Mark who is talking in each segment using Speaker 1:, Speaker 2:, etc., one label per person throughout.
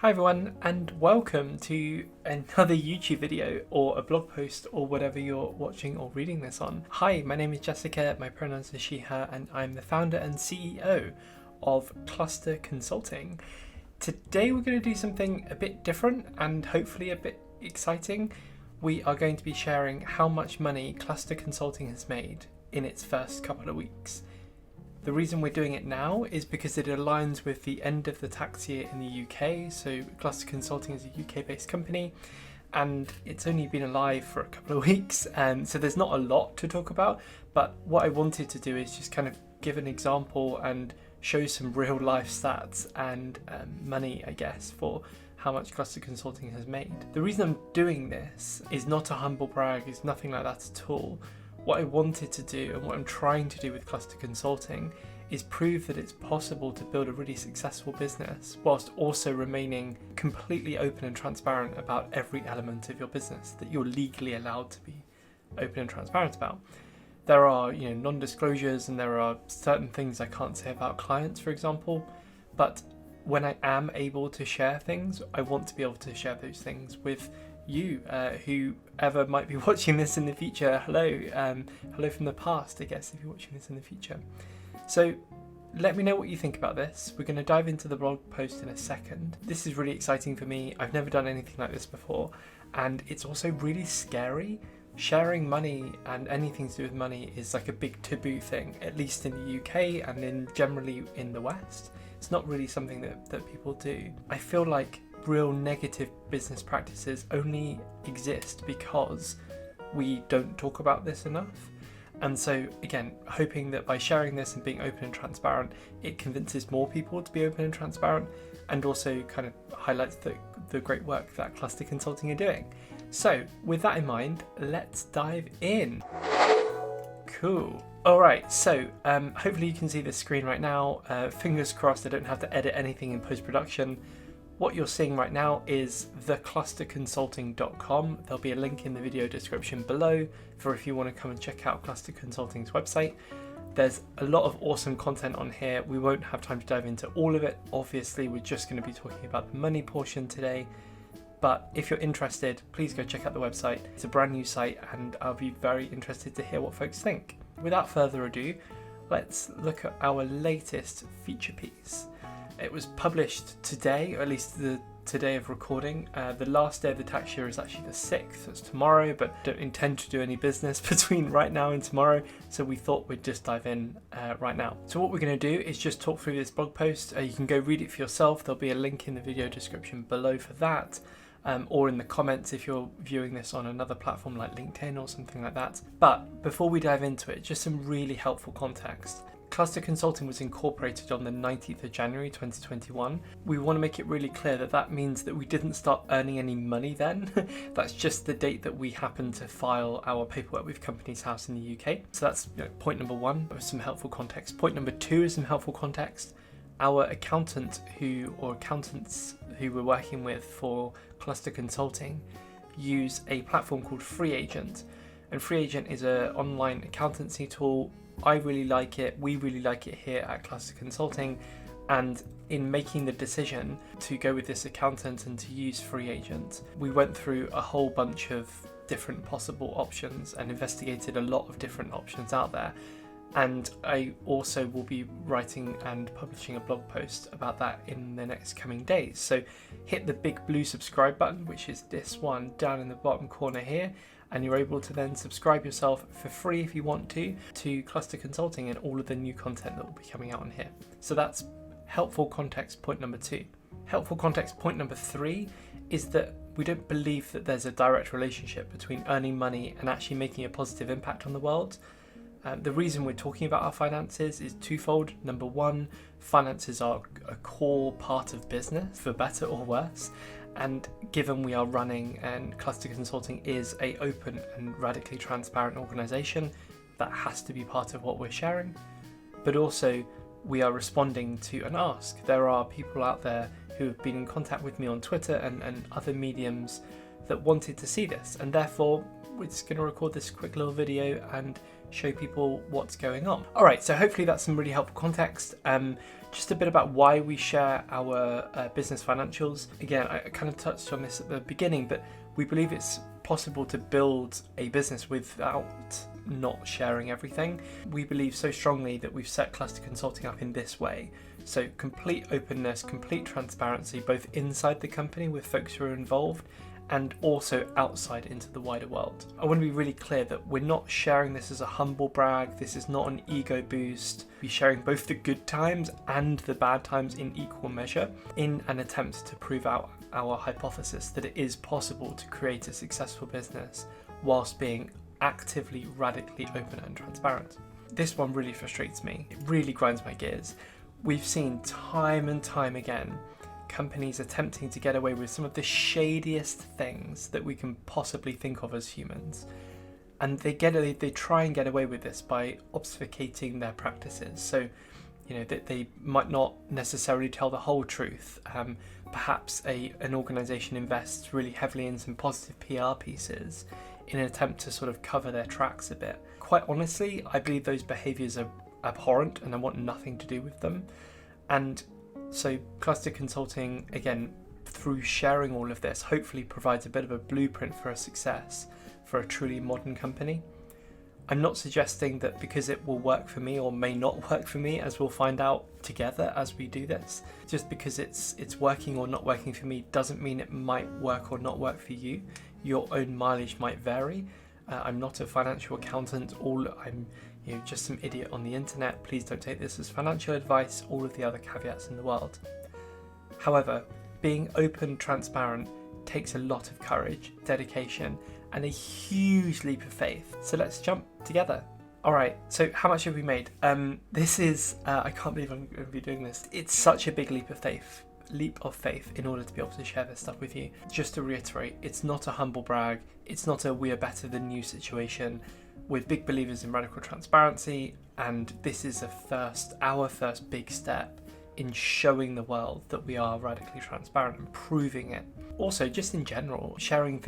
Speaker 1: Hi everyone, and welcome to another YouTube video or a blog post or whatever you're watching or reading this on. Hi, my name is Jessica, my pronouns are she, her, and I'm the founder and CEO of Cluster Consulting. Today we're going to do something a bit different and hopefully a bit exciting. We are going to be sharing how much money Cluster Consulting has made in its first couple of weeks. The reason we're doing it now is because it aligns with the end of the tax year in the UK. So Cluster Consulting is a UK-based company and it's only been alive for a couple of weeks. So there's not a lot to talk about, but what I wanted to do is just kind of give an example and show some real life stats and money, I guess, for how much Cluster Consulting has made. The reason I'm doing this is not a humble brag, it's nothing like that at all. What I wanted to do and what I'm trying to do with Cluster Consulting is prove that it's possible to build a really successful business whilst also remaining completely open and transparent about every element of your business that you're legally allowed to be open and transparent about. There are, non-disclosures and there are certain things I can't say about clients, for example, but when I am able to share things, I want to be able to share those things with you, whoever might be watching this in the future. Hello from the past, I guess, if you're watching this in the future. So let me know what you think about this. We're going to dive into the blog post in a second. This is really exciting for me. I've never done anything like this before, and it's also really scary. Sharing money and anything to do with money is like a big taboo thing, at least in the UK and generally in the West. It's not really something that people do. I feel like real negative business practices only exist because we don't talk about this enough. And so again, hoping that by sharing this and being open and transparent, it convinces more people to be open and transparent and also kind of highlights the great work that Cluster Consulting are doing. So with that in mind, let's dive in. Cool. All right, so hopefully you can see the screen right now. Fingers crossed I don't have to edit anything in post-production. What you're seeing right now is theclusterconsulting.com. There'll be a link in the video description below for if you want to come and check out Cluster Consulting's website. There's a lot of awesome content on here. We won't have time to dive into all of it. Obviously, we're just going to be talking about the money portion today. But if you're interested, please go check out the website. It's a brand new site and I'll be very interested to hear what folks think. Without further ado, let's look at our latest feature piece. It was published today, or at least the today of recording. The last day of the tax year is actually the 6th, it's tomorrow, but don't intend to do any business between right now and tomorrow, so we thought we'd just dive in right now. So what we're going to do is just talk through this blog post. You can go read it for yourself. There'll be a link in the video description below for that. Or in the comments if you're viewing this on another platform like LinkedIn or something like that. But before we dive into it, just some really helpful context. Cluster Consulting was incorporated on the 19th of January 2021. We want to make it really clear that that means that we didn't start earning any money then. That's just the date that we happened to file our paperwork with Companies House in the UK. So that's point number one, with some helpful context. Point number two is some helpful context. Our accountants who we're working with for Cluster Consulting use a platform called FreeAgent. And FreeAgent is an online accountancy tool. I really like it. We really like it here at Cluster Consulting. And in making the decision to go with this accountant and to use FreeAgent, we went through a whole bunch of different possible options and investigated a lot of different options out there. And I also will be writing and publishing a blog post about that in the next coming days. So hit the big blue subscribe button, which is this one down in the bottom corner here. And you're able to then subscribe yourself for free if you want to Cluster Consulting and all of the new content that will be coming out on here. So that's helpful context point number two. Helpful context point number three is that we don't believe that there's a direct relationship between earning money and actually making a positive impact on the world. The reason we're talking about our finances is twofold. Number one, finances are a core part of business, for better or worse. And given we are running and Cluster Consulting is a open and radically transparent organisation, that has to be part of what we're sharing. But also, we are responding to an ask. There are people out there who have been in contact with me on Twitter and other mediums that wanted to see this, and therefore we're just going to record this quick little video and show people what's going on. All right, so hopefully that's some really helpful context. Just a bit about why we share our business financials. Again, I kind of touched on this at the beginning, but we believe it's possible to build a business without not sharing everything. We believe so strongly that we've set Cluster Consulting up in this way. So complete openness, complete transparency, both inside the company with folks who are involved and also outside into the wider world. I want to be really clear that we're not sharing this as a humble brag. This is not an ego boost. We're sharing both the good times and the bad times in equal measure in an attempt to prove out our hypothesis that it is possible to create a successful business whilst being actively, radically open and transparent. This one really frustrates me. It really grinds my gears. We've seen time and time again companies attempting to get away with some of the shadiest things that we can possibly think of as humans. And they try and get away with this by obfuscating their practices. So, that they might not necessarily tell the whole truth. Perhaps an organisation invests really heavily in some positive PR pieces in an attempt to sort of cover their tracks a bit. Quite honestly, I believe those behaviours are abhorrent and I want nothing to do with them. And so Cluster Consulting, again, through sharing all of this, hopefully provides a bit of a blueprint for a success for a truly modern company. I'm not suggesting that because it will work for me or may not work for me, as we'll find out together as we do this. Just because it's working or not working for me doesn't mean it might work or not work for you. Your own mileage might vary. I'm not a financial accountant. I'm just some idiot on the internet. Please don't take this as financial advice, all of the other caveats in the world. However, being open, transparent takes a lot of courage, dedication, and a huge leap of faith. So let's jump together. All right, so how much have we made? This is, I can't believe I'm going to be doing this. It's such a big leap of faith in order to be able to share this stuff with you. Just to reiterate, it's not a humble brag. It's not a we are better than you situation. We're big believers in radical transparency, and this is our first big step in showing the world that we are radically transparent and proving it. Also, just in general, sharing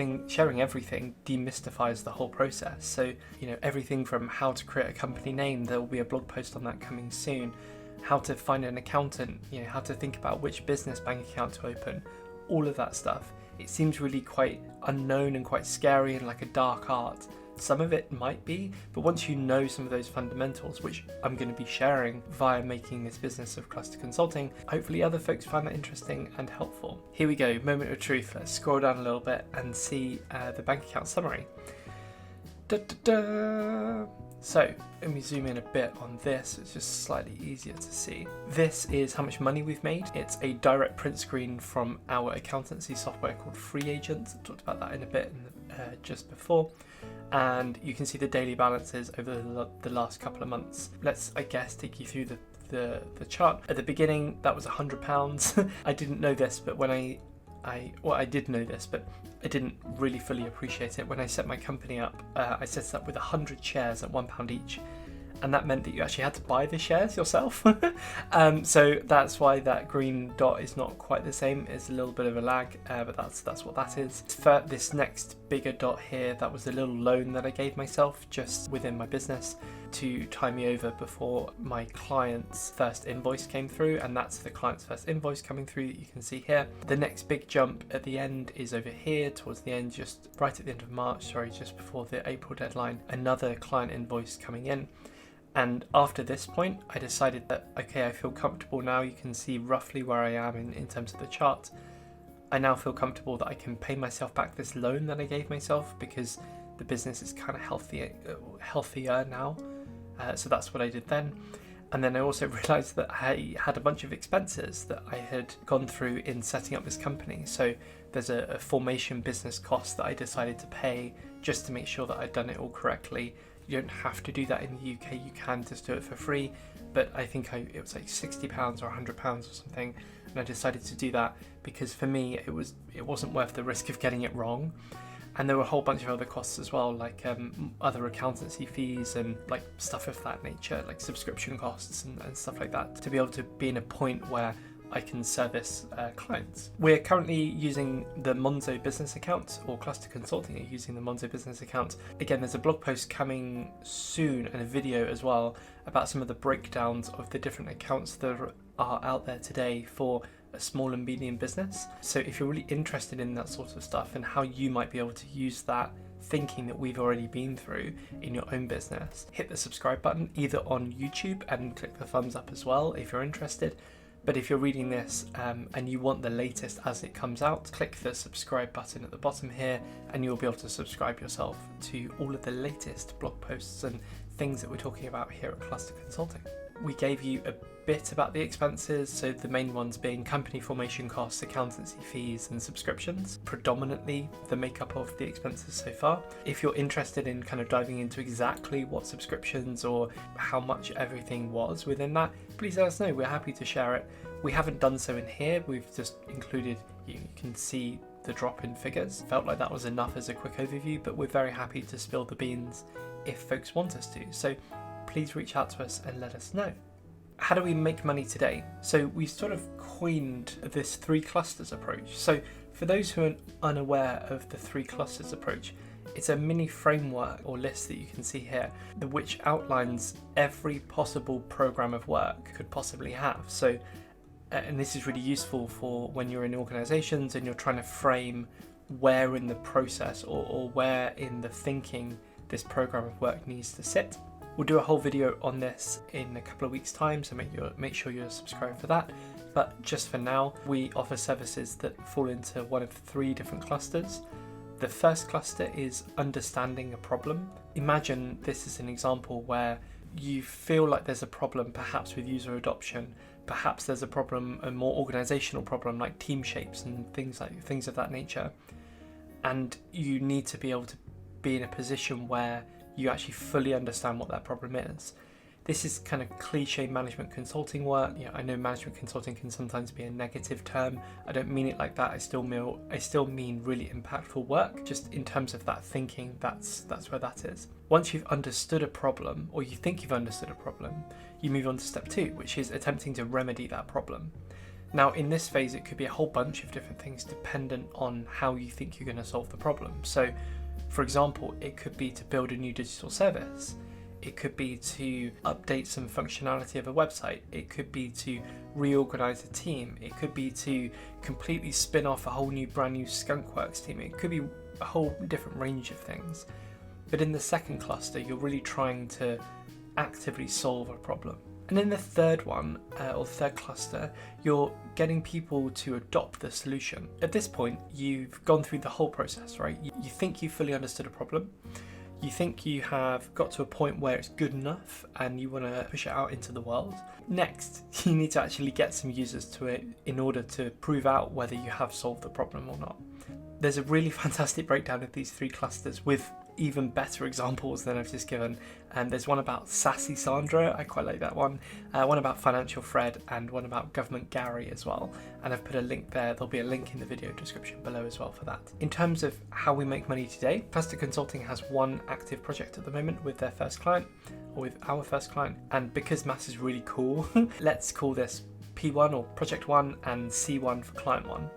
Speaker 1: everything demystifies the whole process. So, everything from how to create a company name, there will be a blog post on that coming soon, how to find an accountant, how to think about which business bank account to open, all of that stuff. It seems really quite unknown and quite scary and like a dark art. Some of it might be, but once you know some of those fundamentals, which I'm going to be sharing via making this business of Cluster Consulting, hopefully other folks find that interesting and helpful. Here we go, moment of truth. Let's scroll down a little bit and see the bank account summary. So let me zoom in a bit on this, it's just slightly easier to see. This is how much money we've made. It's a direct print screen from our accountancy software called FreeAgent. I talked about that in a bit just before. And you can see the daily balances over the last couple of months. Let's, I guess, take you through the chart. At the beginning, that was £100. I didn't know this, but I did know this, but I didn't really fully appreciate it. When I set my company up, I set it up with 100 shares at £1 each. And that meant that you actually had to buy the shares yourself. So that's why that green dot is not quite the same. It's a little bit of a lag, but that's what that is. For this next bigger dot here, that was a little loan that I gave myself just within my business to tie me over before my client's first invoice came through, and that's the client's first invoice coming through that you can see here. The next big jump at the end is over here towards the end, just right at the end of March, just before the April deadline, another client invoice coming in. And after this point, I decided that, okay, I feel comfortable now. You can see roughly where I am in terms of the chart. I now feel comfortable that I can pay myself back this loan that I gave myself because the business is kind of healthier now. So that's what I did then. And then I also realized that I had a bunch of expenses that I had gone through in setting up this company. So there's a formation business cost that I decided to pay just to make sure that I'd done it all correctly. You don't have to do that in the UK, you can just do it for free, but I think it was like £60 or £100 or something, and I decided to do that because for me it wasn't worth the risk of getting it wrong. And there were a whole bunch of other costs as well, like other accountancy fees and like stuff of that nature, like subscription costs and stuff like that, to be able to be in a point where I can service clients. We're currently using the Monzo business account, or Cluster Consulting are using the Monzo business account. Again, there's a blog post coming soon and a video as well about some of the breakdowns of the different accounts that are out there today for a small and medium business. So if you're really interested in that sort of stuff and how you might be able to use that thinking that we've already been through in your own business, hit the subscribe button either on YouTube and click the thumbs up as well if you're interested. But if you're reading this and you want the latest as it comes out, click the subscribe button at the bottom here and you'll be able to subscribe yourself to all of the latest blog posts and things that we're talking about here at Cluster Consulting. We gave you a bit about the expenses, so the main ones being company formation costs, accountancy fees and subscriptions, predominantly the makeup of the expenses so far. If you're interested in kind of diving into exactly what subscriptions or how much everything was within that, please let us know. We're happy to share it. We haven't done so in here, we've just included, you can see the drop in figures. Felt like that was enough as a quick overview, but we're very happy to spill the beans if folks want us to. So please reach out to us and let us know. How do we make money today? So we sort of coined this 3 clusters approach. So for those who are unaware of the 3 clusters approach, it's a mini framework or list that you can see here, which outlines every possible program of work could possibly have. So, and this is really useful for when you're in organizations and you're trying to frame where in the process or where in the thinking this program of work needs to sit. We'll do a whole video on this in a couple of weeks' time, so make sure you're subscribed for that. But just for now, we offer services that fall into one of 3 different clusters. The first cluster is understanding a problem. Imagine this is an example where you feel like there's a problem perhaps with user adoption, perhaps there's a problem, a more organizational problem like team shapes and things of that nature. And you need to be able to be in a position where you actually fully understand what that problem is. This is kind of cliche management consulting work. I know management consulting can sometimes be a negative term. I don't mean it like that. I still mean really impactful work. Just in terms of that thinking, that's where that is. Once you've understood a problem, or you think you've understood a problem, you move on to step 2, which is attempting to remedy that problem. Now, in this phase, it could be a whole bunch of different things dependent on how you think you're going to solve the problem. So, for example, it could be to build a new digital service. It could be to update some functionality of a website. It could be to reorganize a team. It could be to completely spin off a whole new brand new Skunkworks team. It could be a whole different range of things. But in the second cluster, you're really trying to actively solve a problem. And in the third one, or third cluster, you're getting people to adopt the solution. At this point, you've gone through the whole process, right? You think you fully understood a problem. You think you have got to a point where it's good enough and you want to push it out into the world. Next, you need to actually get some users to it in order to prove out whether you have solved the problem or not. There's a really fantastic breakdown of these 3 clusters with even better examples than I've just given. And there's one about Sassy Sandra, I quite like that one. One about Financial Fred, and one about Government Gary as well. And I've put a link there. There'll be a link in the video description below as well for that. In terms of how we make money today, Cluster Consulting has 1 active project at the moment with their first client, or with our first client. And because maths is really cool, let's call this P1 or Project 1 and C1 for Client 1.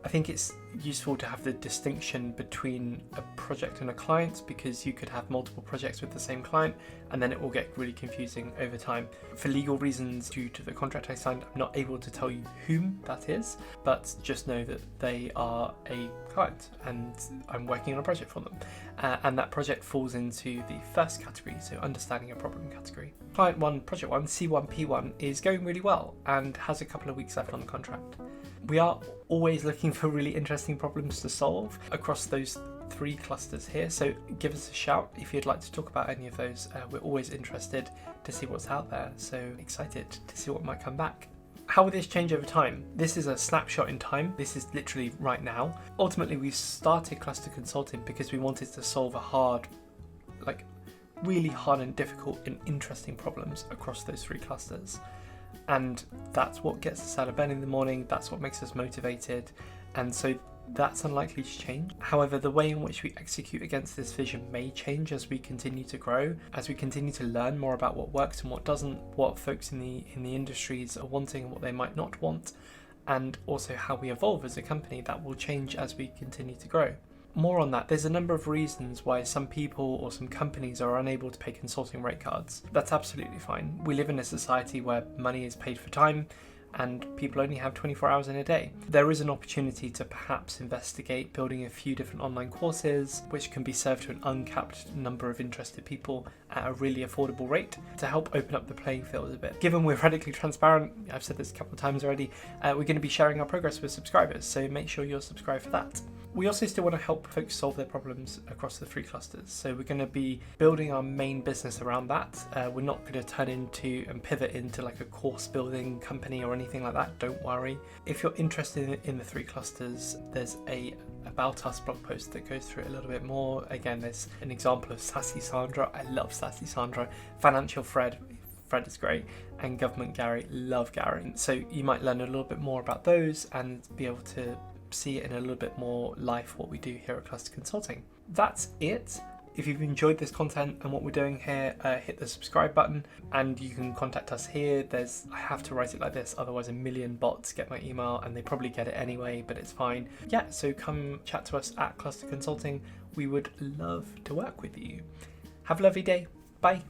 Speaker 1: I think it's useful to have the distinction between a project and a client, because you could have multiple projects with the same client and then it will get really confusing over time. For legal reasons, due to the contract I signed, I'm not able to tell you whom that is, but just know that they are a client and I'm working on a project for them. And that project falls into the first category, so understanding a problem category. Client 1, Project 1, C1, P1 is going really well and has a couple of weeks left on the contract. We are always looking for really interesting problems to solve across those 3 clusters here, so give us a shout if you'd like to talk about any of those. We're always interested to see what's out there, so excited to see what might come back. How will this change over time? This is a snapshot in time. This is literally right now. Ultimately, we started Cluster Consulting because we wanted to solve really hard and difficult and interesting problems across those 3 clusters. And that's what gets us out of bed in the morning, that's what makes us motivated. And so That's unlikely to change. However, the way in which we execute against this vision may change as we continue to grow, as we continue to learn more about what works and what doesn't, what folks in the industries are wanting and what they might not want, and also how we evolve as a company. That will change as we continue to grow. More on that, there's a number of reasons why some people or some companies are unable to pay consulting rate cards. That's absolutely fine. We live in a society where money is paid for time, and people only have 24 hours in a day. There is an opportunity to perhaps investigate building a few different online courses which can be served to an uncapped number of interested people at a really affordable rate to help open up the playing field a bit. Given we're radically transparent, I've said this a couple of times already, we're going to be sharing our progress with subscribers, so make sure you're subscribed for that. We also still want to help folks solve their problems across the 3 clusters, so we're going to be building our main business around that. We're not going to turn into and pivot into like a course building company or anything like that, don't worry. If you're interested in the 3 clusters, there's a About Us blog post that goes through it a little bit more. Again, there's an example of Sassy Sandra. I love Sassy Sandra. Financial Fred is great, and Government Gary, love Gary. So you might learn a little bit more about those and be able to see it in a little bit more life what we do here at Cluster Consulting. That's it. If you've enjoyed this content and what we're doing here, hit the subscribe button, and you can contact us here. I have to write it like this, otherwise a million bots get my email and they probably get it anyway, but it's fine. Yeah, so come chat to us at Cluster Consulting. We would love to work with you. Have a lovely day. Bye.